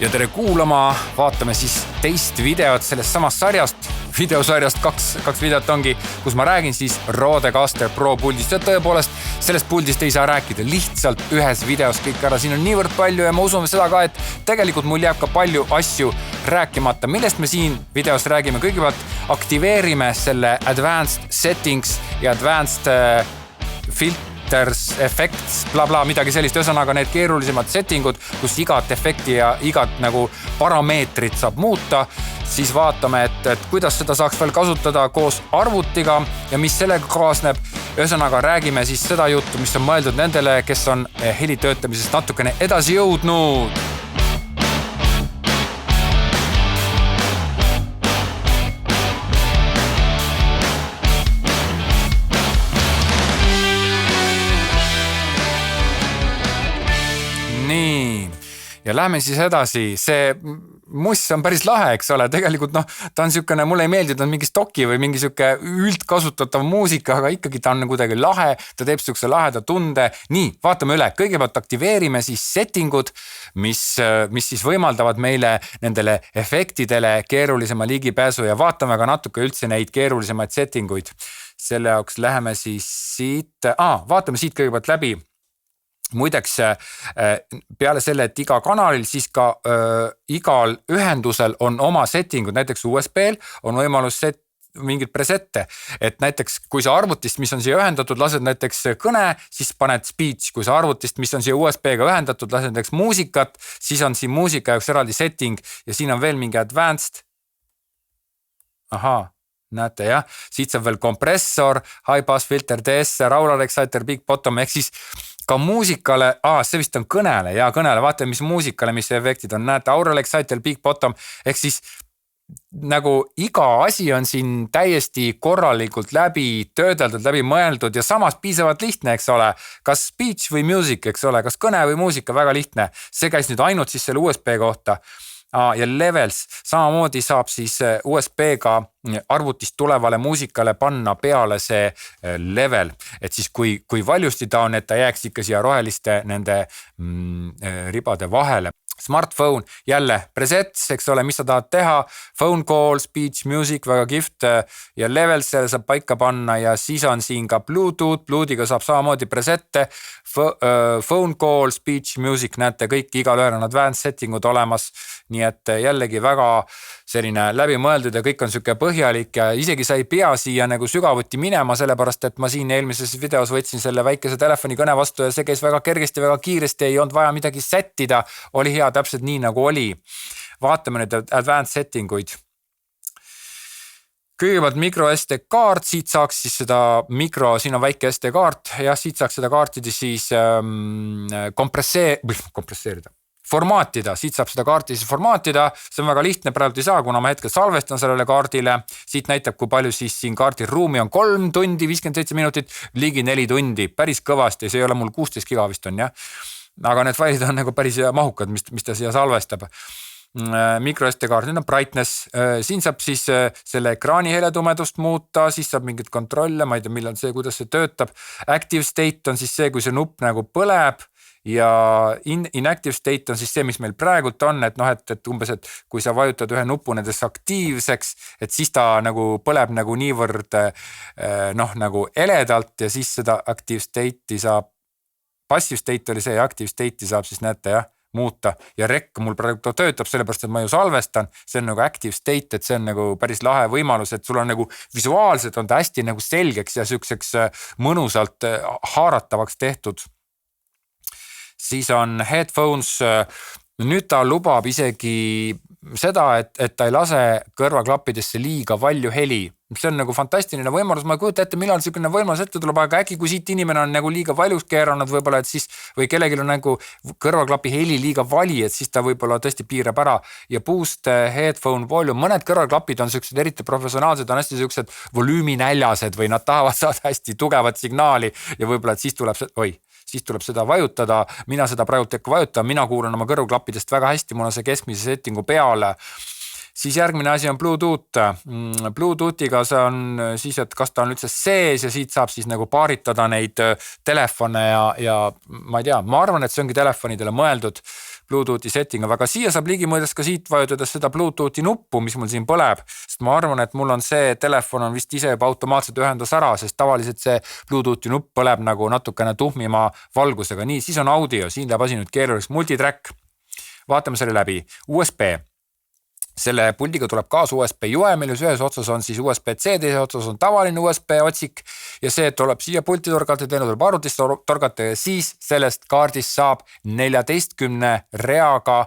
Ja tere kuulama, vaatame siis teist videot sellest samast sarjast. Videosarjast kaks videot ongi, kus ma räägin siis Rodecaster Pro puldist. Ja tõepoolest, sellest puldist ei saa rääkida lihtsalt ühes videos kõik ära. Siin on niivõrd palju ja ma usun seda ka, et tegelikult mul jääb ka palju asju rääkimata. Millest me siin videos räägime? Kõigepealt aktiveerime selle Advanced Settings ja Advanced Filters, Effects, bla, midagi sellist. Ühesõnaga need keerulisemad settingud, kus igat efekti ja igat nagu parameetrit saab muuta. Siis vaatame, et kuidas seda saaks veel kasutada koos arvutiga ja mis sellega kaasneb. Ühesõnaga räägime siis seda juttu, mis on mõeldud nendele, kes on helitöötamisest natukene edasi jõudnud. Nii, ja lähme siis edasi. See muss on päris lahe, eks ole. Tegelikult ta on siukene, mulle ei meeldi, ta on mingi stoki või mingi siuke üldkasutatav muusika, aga ikkagi ta on kuidagi lahe. Ta teeb siukse laheda tunde. Nii, vaatame üle. Kõigepealt aktiveerime siis settingud, mis siis võimaldavad meile nendele efektidele keerulisema ligipääsu ja vaatame ka natuke üldse neid keerulisemaid settinguid. Selle jaoks läheme siis siit, vaatame siit kõigepealt läbi. Muideks peale selle, et iga kanalil, siis ka igal ühendusel on oma settingud, näiteks USB-l on võimalus mingid presette, et näiteks kui sa arvutist, mis on siia ühendatud, lased näiteks kõne, siis paned speech, kui sa arvutist, mis on siia USB-ga ühendatud, lased näiteks muusikat, siis on siin muusika jaoks eraldi setting ja siin on veel mingi advanced. Näete jah, siit saab veel kompressor, high pass filter, DSR, aural exciter, big bottom, ehk siis ka muusikale, see vist on kõnele, vaatame mis muusikale, mis efektid on, näete, aural exciter, big bottom, ehk siis nagu iga asi on siin täiesti korralikult läbi töödeldud, läbi mõeldud ja samas piisavalt lihtne, eks ole, kas speech või music, eks ole, kas kõne või muusika, väga lihtne, see käis nüüd ainult siis selle USB kohta. Ja levels, samamoodi saab siis USB-ga arvutist tulevale muusikale panna peale see level, et siis kui valjusti ta on, et ta jääks ikka siia roheliste nende ribade vahele. Smartphone, jälle presets, eks ole, mis sa tahad teha, phone call, speech, music, väga kihvt ja level selle saab paika panna ja siis on siin ka Bluetoothiga saab samamoodi presette, phone call, speech, music, näete kõik, igal ühel on advanced settingud olemas, nii et jällegi väga selline läbimõeldud ja kõik on siuke põhjalik ja isegi sa ei pea siia nagu sügavuti minema, sellepärast et ma siin eelmises videos võtsin selle väikese telefoni kõne vastu ja see käis väga kergesti, väga kiiresti, ei olnud vaja midagi sättida, oli hea täpselt nii nagu oli. Vaatame nüüd advanced settinguid. Kõigepealt micro SD kaart, siit saaks siis seda siin on väike SD kaart ja siit saaks seda kaartidi siis kompresseerida. Formaatida, siit saab seda kaarti siis formaatida, see on väga lihtne, praegu ei saa, kuna ma hetkel salvestan sellele kaardile, siit näitab, kui palju siis siin kaardil ruumi on 3 tundi, 57 minutit, ligi 4 tundi, päris kõvasti, see ei ole mul 16 giga vist on, jah. Aga need failid on nagu päris mahukad, mis ta siia salvestab. Micro SD kaart, nüüd on brightness, siin saab siis selle ekraani heletumedust muuta, siis saab mingit kontrolle, ma ei tea, millal see, kuidas see töötab. Active state on siis see, kui see nupp nagu põleb ja inactive state on siis see, mis meil praegult on, et umbes, et kui sa vajutad ühe nupu nendes aktiivseks, et siis ta nagu põleb nagu niivõrd nagu eledalt ja siis seda active state'i saab, passive state oli see ja active state'i saab siis näete jah, muuta ja rekk mul praegu töötab sellepärast, et ma ju salvestan, see on nagu active state, et see on nagu päris lahe võimalus, et sul on nagu visuaalselt on ta hästi nagu selgeks ja siukseks mõnusalt haaratavaks tehtud. Siis on headphones, nüüd ta lubab isegi seda, et ta ei lase kõrvaklappidesse liiga palju heli. See on nagu fantastiline võimalus, ma ei kujuta ette, millal selline võimalus ette tuleb, aga äkki kui siit inimene on nagu liiga valjuks keeranud võib-olla, et siis või kellelgi on nagu kõrvaklapi heli liiga vali, et siis ta võib-olla tõesti piirab ära ja boost headphone volume, mõned kõrvaklapid on sellised eriti professionaalsed, on hästi sellised volüüminäljased või nad tahavad saada hästi tugevat signaali ja võib-olla, et siis tuleb seda vajutada, mina seda praegu tekku vajutan, mina kuulan oma kõrvaklappidest väga hästi, mul on see keskmise settingu peale. Siis järgmine asi on Bluetooth. Bluetoothiga see on siis, et kas ta on üldse sees ja siit saab siis nagu paaritada neid telefone ja ma ei tea, ma arvan, et see ongi telefonidele mõeldud. Bluetoothi setting, aga siia saab ligi mõeldes ka siit vajutades seda Bluetoothi nuppu, mis mul siin põleb, sest ma arvan, et mul on see telefon on vist ise juba automaatselt ühendas ära, sest tavaliselt see Bluetoothi nupp põleb nagu natukene tuhmima valgusega. Nii, siis on audio, siin läheb asi nüüd keeruliseks, multitrack. Vaatame selle läbi, USB. Selle puldiga tuleb kaasa USB jue, meil ühes otsas on siis USB-C, teises otsas on tavaline USB otsik ja see tuleb siia pulti torgata, teine tuleb arvutist torgata ja siis sellest kaardist saab 14 reaga,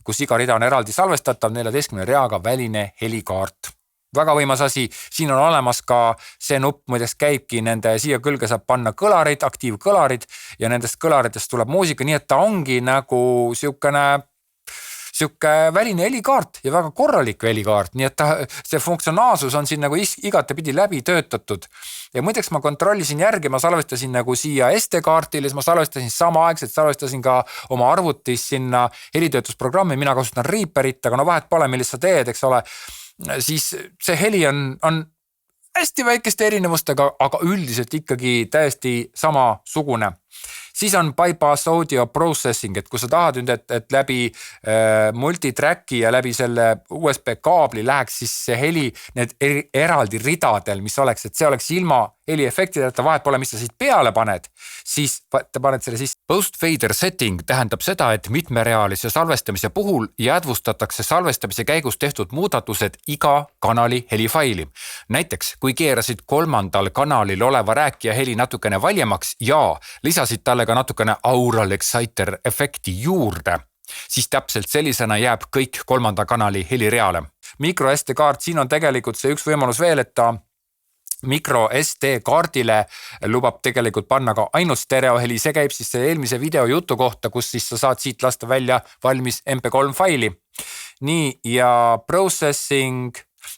kus iga rida on eraldi salvestatav, 14 reaga väline helikaart. Väga võimas asi, siin on olemas ka see nupp, muideks käibki nende, siia külge saab panna kõlarid, aktiivkõlarid ja nendest kõlaritest tuleb muusika, nii et ta ongi nagu siuke väline helikaart ja väga korralik helikaart, nii et see funktsionaalsus on siin nagu igatepidi läbi töötatud. Ja muideks ma kontrollisin järgi, ma salvestasin nagu siia SD-kaartile, ma salvestasin samaaegselt, salvestasin ka oma arvutis sinna helitöötusprogrammi, mina kasutan Reaperit, aga no vahet pole, millist sa teed, eks ole, siis see heli on hästi väikeste erinevustega, aga üldiselt ikkagi täiesti samasugune. Siis on bypass audio processing, et kui sa tahad nüüd, et läbi multitracki ja läbi selle USB kaabli läheks siis see heli need eraldi ridadel, mis oleks, et see oleks ilma heliefektideta, vahet pole, mis sa siit peale paned, siis paned selle sisse. Post-fader setting tähendab seda, et mitmerealise salvestamise puhul jäädvustatakse salvestamise käigus tehtud muudatused iga kanali helifaili. Näiteks, kui keerasid 3. kanalil oleva rääkija heli natukene valjemaks ja lisasid talle ka natukene aural exciter efekti juurde, siis täpselt sellisena jääb kõik 3. kanali helireale. Micro SD kaart, siin on tegelikult see üks võimalus veel, et ta Micro SD kaardile lubab tegelikult panna ka ainult stereoheli, see käib siis selle eelmise video jutu kohta, kus siis sa saad siit lasta välja valmis MP3 faili. Nii, ja processing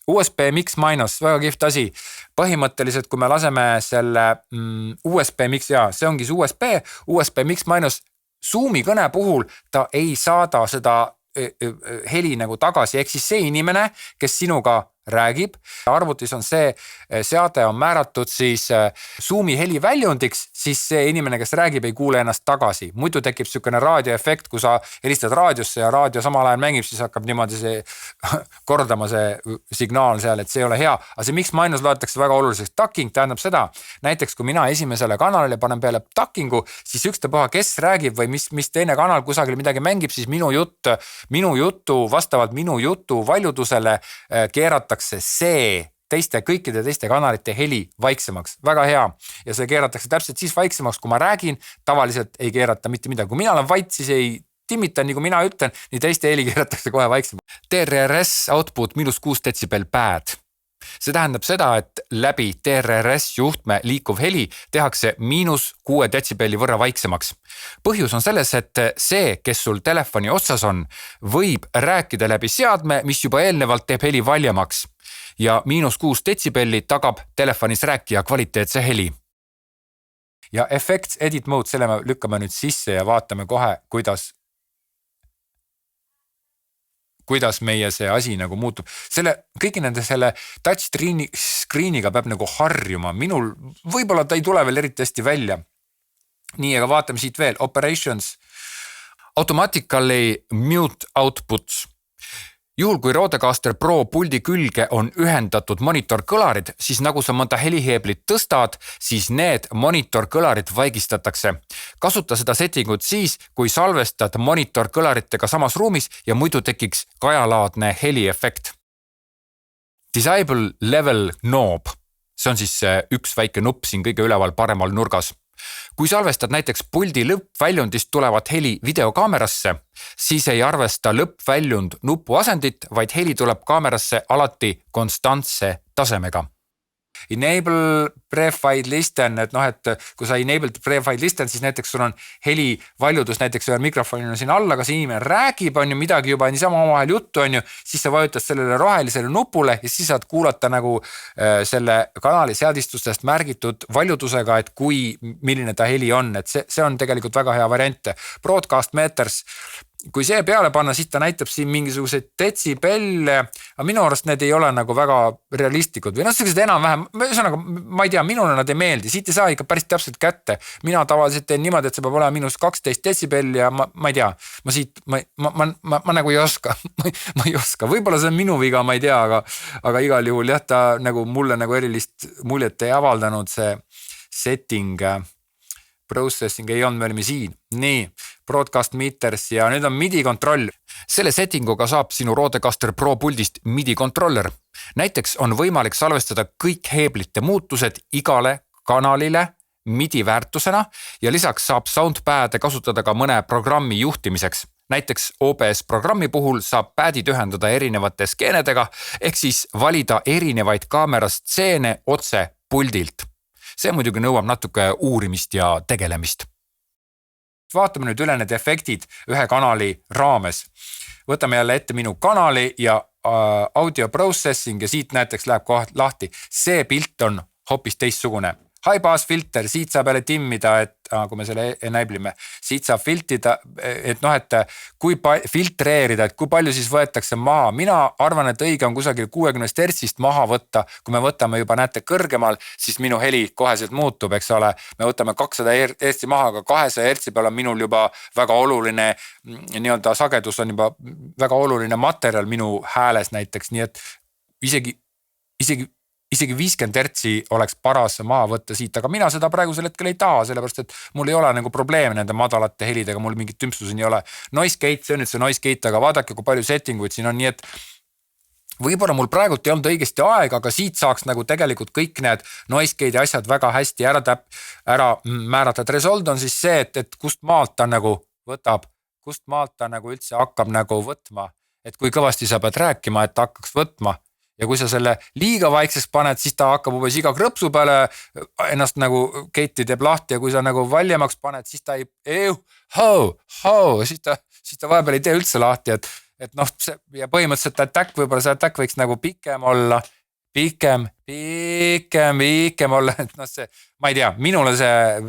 USB mix minus, väga kihvt asi. Põhimõtteliselt, kui me laseme selle USB mix, see ongi see USB mix minus Zoomi kõne puhul, ta ei saada seda heli nagu tagasi, ehk siis see inimene, kes sinuga räägib. Arvutis on see seade on määratud siis Zoomi heli väljundiks, siis see inimene, kes räägib, ei kuule ennast tagasi. Muidu tekib sükene raadioefekt, kui sa helistad raadiosse ja raadio samal ajal mängib, siis hakkab niimoodi see kordama see signaal seal, et see ei ole hea. Aga see mix minus loetakse väga oluliseks. Ducking tähendab seda, näiteks kui mina esimesele kanalile panen peale duckingu, siis ükstapuha, kes räägib või mis teine kanal kusagil midagi mängib, siis minu jutu, vastavalt minu jutu valjudusele keeratakse see kõikide teiste kanalite heli vaiksemaks. Väga hea. Ja see keeratakse täpselt siis vaiksemaks, kui ma räägin, tavaliselt ei keerata mitte midagi. Kui mina olen vait, siis ei timita, nii kui mina ütlen, nii teiste heli keeratakse kohe vaiksemaks. TRRS output -6 detsibel bad. See tähendab seda, et läbi TRRS juhtme liikuv heli tehakse -6 detsibelli võrra vaiksemaks. Põhjus on selles, et see, kes sul telefoni otsas on, võib rääkida läbi seadme, mis juba eelnevalt teeb heli valjemaks ja -6 detsibelli tagab telefonis rääkija kvaliteetse heli. Ja effects edit mode, selle me lükkame nüüd sisse ja vaatame kohe, kuidas meie see asi nagu muutub. Kõigi nende selle touch screeniga peab nagu harjuma. Minul võib-olla ta ei tule veel eriti hästi välja. Nii, aga vaatame siit veel. Operations. Automatically mute outputs. Juhul kui Rodecaster Pro puldi külge on ühendatud monitorkõlarid, siis nagu sa mõnda heliheeblit tõstad, siis need monitorkõlarid vaigistatakse. Kasuta seda settingut siis, kui salvestad monitorkõlaritega samas ruumis ja muidu tekiks kajalaadne heliefekt. Disable level knob. See on siis üks väike nupp siin kõige üleval paremal nurgas. Kui salvestad näiteks puldi lõppväljundist tulevat heli videokaamerasse, siis ei arvesta lõppväljund nupu asendit, vaid heli tuleb kaamerasse alati konstantse tasemega. Enable prefied listen, et kui sa enable prefied listen, siis näiteks sul on heli valjudus, näiteks ühel mikrofonil on siin all, aga see inimene räägib, on ju midagi juba niisama omavahel juttu, on ju, siis sa vajutad sellele rohelisele nupule ja siis saad kuulata nagu selle kanali seadistustest märgitud valjudusega, et milline ta heli on, et see on tegelikult väga hea variant. Broadcast meters, kui see peale panna, siis ta näitab siin mingisuguseid detsibelle, aga minu arust need ei ole nagu väga realistlikud või sellised enam-vähem, ühesõnaga ma ei tea, minule nad ei meeldi, siit ei saa ikka päris täpselt kätte. Mina tavaliselt teen niimoodi, et see peab olema minus 12 detsibelli ja ma ei tea, ma nagu ei oska, ma ei oska, võib-olla see on minu viga, ma ei tea, aga igal juhul jah, ta nagu mulle nagu erilist muljet ei avaldanud see setting, processing ei olnud, me olime siin. Nii, broadcast meters ja nüüd on MIDI kontroll. Selle settinguga saab sinu Rodecaster Pro puldist MIDI kontroller. Näiteks on võimalik salvestada kõik heeblite muutused igale kanalile MIDI väärtusena ja lisaks saab soundpad'e kasutada ka mõne programmi juhtimiseks. Näiteks OBS programmi puhul saab pad'id ühendada erinevate skeenedega ehk siis valida erinevaid kaamerastseene otse puldilt. See muidugi nõuab natuke uurimist ja tegelemist. Vaatame nüüd üle need efektid ühe kanali raames. Võtame jälle ette minu kanali ja audio processing ja siit näiteks läheb kohe lahti. See pilt on hoopis teistsugune. High pass filter, siit saab jälle timmida, et kui me selle enable'ime, siit saab filtida, et kui filtreerida, et kui palju siis võetakse maha. Mina arvan, et õige on kusagil 60 hertsist maha võtta. Kui me võtame juba näete kõrgemal, siis minu heli koheselt muutub, eks ole. Me võtame 200 hertsi maha, aga 200 hertsi peal on minul juba väga oluline, nii-öelda sagedus on juba väga oluline materjal minu hääles näiteks, nii et isegi 50 hertsi oleks paras maha võtta siit, aga mina seda praegusel hetkel ei taha, sellepärast et mul ei ole nagu probleem nende madalate helidega, mul mingit tümpsuseni ei ole. Noise gate, see on nüüd see noise gate, aga vaadake, kui palju settinguid siin on, nii et võib-olla mul praegult ei olnud õigesti aega, aga siit saaks nagu tegelikult kõik need noise gate'i asjad väga hästi ära määrata. Threshold on siis see, et kust maalt ta nagu võtab, kust maalt ta nagu üldse hakkab nagu võtma, et kui kõvasti sa pead rääkima, et ta hakkaks võtma. Ja kui sa selle liiga vaikseks paned, siis ta hakkab umbes iga krõpsu peale ennast nagu gate'i teeb lahti ja kui sa nagu valjemaks paned, siis ta siis ta vahepeal ei tee üldse lahti, et noh, ja põhimõtteliselt võib-olla see attack võiks nagu pikem olla, pikem olla, et noh see, ma ei tea, minule see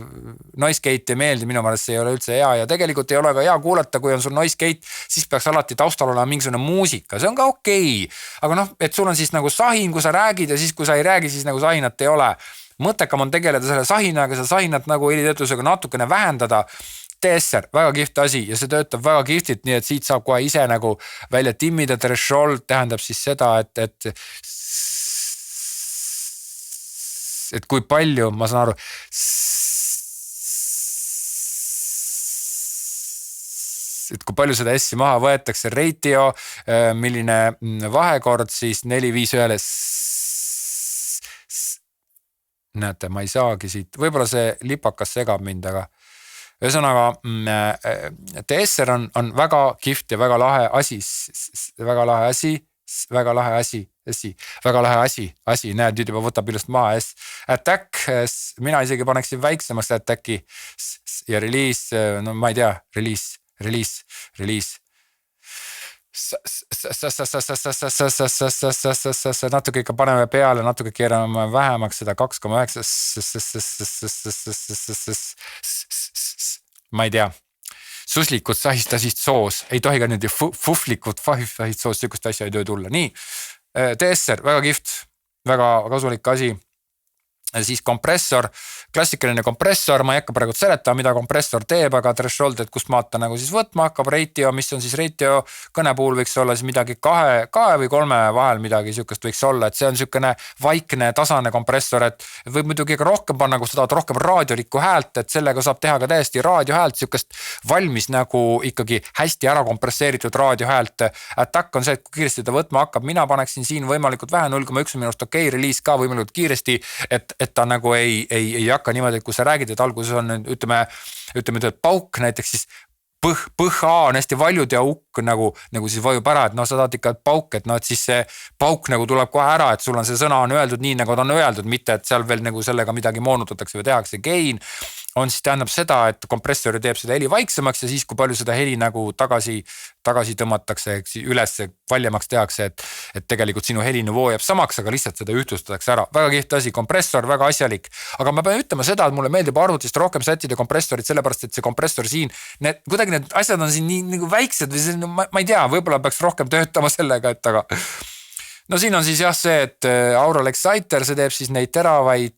noise gate ei meeldi, minu meelest see ei ole üldse hea ja tegelikult ei ole ka hea kuulata, kui on sul noise gate, siis peaks alati taustal olema mingisugune muusika, see on ka okei. Aga noh, et sul on siis nagu sahin, kui sa räägid ja siis kui sa ei räägi, siis nagu sahinat ei ole. Mõttekam on tegeleda selle sahinaga, seda sahinat nagu helitöötlusega natukene vähendada. TSR, väga kihvt asi ja see töötab väga kihvtit, nii et siit saab kohe ise nagu välja timmida. Threshold tähendab siis seda, et kui palju, ma saan aru, et kui palju seda S-i maha võetakse, ratio, milline vahekord siis 4-5-1-le. Näete, ma ei saagi siit, võib-olla see lipakas segab mind, aga ühesõnaga TSR on väga kihvt ja väga lahe asi, näed, nüüd juba võtab ilust maha. Attack, mina isegi paneksin väiksemast attacki ja release, no ma ei tea, release. Natuke ikka paneme peale, natuke keerame vähemaks seda 2,9. Ma ei tea. Suslikud sahistasist soos, ei tohi ka nüüd fuflikud sahistasist soos, sükust asja ei töö tulla. Nii, TSR, väga kihvt, väga kasulik asi. Siis kompressor, klassikaline kompressor, ma ei hakka praegu seletama, mida kompressor teeb, aga threshold, et kust maalt ta nagu siis võtma hakkab, ratio, mis on siis ratio, kõne puhul võiks olla siis midagi 2 või 3 vahel midagi sükest võiks olla, et see on sükene vaikne, tasane kompressor, et võib muidugi ka rohkem panna, kui sa tahad rohkem raadiolikku häält, et sellega saab teha ka täiesti raadiohäält, sükest valmis nagu ikkagi hästi ära kompresseeritud raadiohäält. Attack on see, et kui kiiresti ta võtma hakkab, mina paneksin siin võimalikult vähe 0,1 minust okei, release ka võimalikult kiiresti, et ta nagu ei hakka niimoodi, et kui sa räägid, et alguses on ütleme pauk näiteks, siis põh-A on hästi valjud ja ukk nagu siis vajub ära, et noh, sa tahad ikka pauk, et noh, et siis see pauk nagu tuleb kohe ära, et sul on see sõna on öeldud nii, nagu ta on öeldud, mitte et seal veel nagu sellega midagi moonutatakse või tehakse. Gain on siis tähendab seda, et kompressor teeb seda heli vaiksemaks ja siis kui palju seda heli nagu tagasi tõmmatakse, üles valjemaks tehakse, et tegelikult sinu helinivoo jääb samaks, aga lihtsalt seda ühtlustatakse ära. Väga kihvt asi, kompressor, väga asjalik. Aga ma pean ütlema seda, et mulle meeldib arvutist rohkem sättida kompressorit, sellepärast et see kompressor siin, kuidagi need asjad on siin nii nagu väiksed või selline, ma ei tea, võib-olla peaks rohkem töötama sellega, et aga no siin on siis jah see, et Aural Exciter, see teeb siis neid teravaid,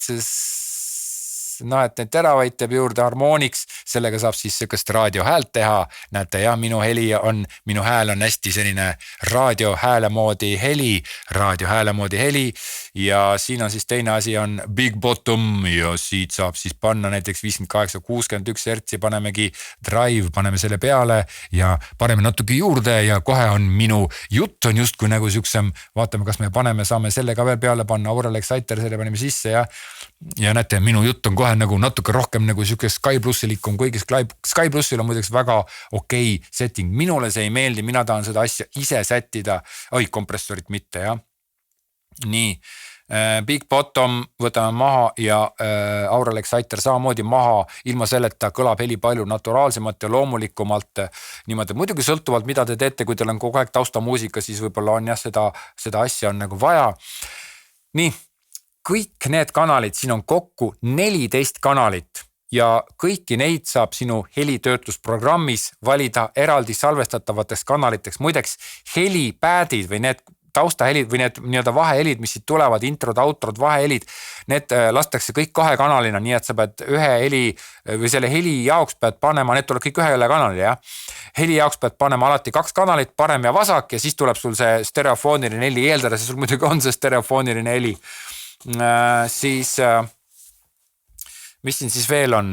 et need teravaid teeb juurde harmooniks, sellega saab siis sellist raadiohäält teha. Näete jah, minu hääl on hästi selline raadiohääle moodi heli ja siin on siis teine asi on Big Bottom ja siit saab siis panna näiteks 58-61 hertsi, panemegi drive, paneme selle peale ja paneme natuke juurde ja kohe on minu jutt on justkui nagu siuksem, vaatame, kas me saame selle ka veel peale panna, Aural Exciter, selle paneme sisse ja näete, minu jutt on kohe nagu natuke rohkem nagu siuke Sky Plussilikum, kuigi Sky Plussil on muideks väga okei setting. Minule see ei meeldi, mina tahan seda asja ise sättida. Kompressorit mitte, jah. Nii, Big Bottom võtame maha ja Aural Exciter samamoodi maha, ilma selleta kõlab heli palju naturaalsemalt ja loomulikumalt. Niimoodi, muidugi sõltuvalt, mida te teete, kui teil on kogu aeg taustamuusika, siis võib-olla on jah, seda asja on nagu vaja. Nii. Kõik need kanalid, siin on kokku 14 kanalit ja kõiki neid saab sinu helitöötlusprogrammis valida eraldi salvestatavateks kanaliteks. Muideks helipäädid või need taustahelid või need nii-öelda vahehelid, mis siit tulevad, introd, outrod, vahehelid, need lastakse kõik 2 kanalina, nii et sa pead ühe heli või selle heli jaoks pead panema, need tuleb kõik ühele kanalile, jah. Heli jaoks pead panema alati 2 kanalit, parem ja vasak ja siis tuleb sul see stereofooniline heli, eeldades sul muidugi on see stereofooniline heli. Siis mis siin siis veel on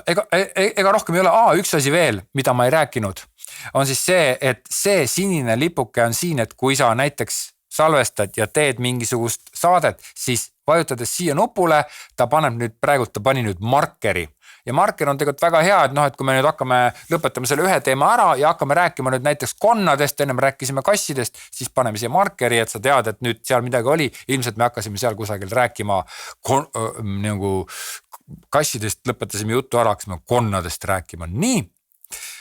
ega rohkem ei ole, üks asi veel, mida ma ei rääkinud on siis see, et see sinine lipuke on siin, et kui sa näiteks salvestad ja teed mingisugust saadet, siis vajutades siia nupule, ta pani nüüd markeri ja marker on tegelikult väga hea, et kui me nüüd lõpetame selle ühe teema ära ja hakkame rääkima nüüd näiteks konnadest, ennem rääkisime kassidest, siis paneme siia markeri, et sa tead, et nüüd seal midagi oli, ilmselt me hakkasime seal kusagil rääkima nagu kassidest, lõpetasime jutu ära, hakkasime konnadest rääkima, nii.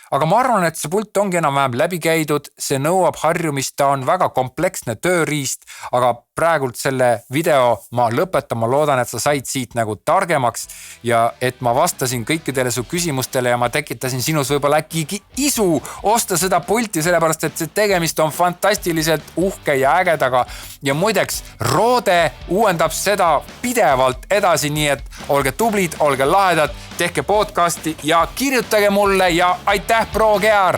Aga ma arvan, et see pult ongi enam-vähem läbi käidud, see nõuab harjumist, ta on väga kompleksne tööriist, aga praegult selle video ma lõpetan, ma loodan, et sa said siit nagu targemaks ja et ma vastasin kõikidele su küsimustele ja ma tekitasin sinus võib-olla äkki isu osta seda pulti, sellepärast et see tegemist on fantastiliselt uhke ja ägedaga ja muideks Rode uuendab seda pidevalt edasi, nii et olge tublid, olge lahedad, tehke podcasti ja kirjutage mulle ja aitäh, Pro Gear!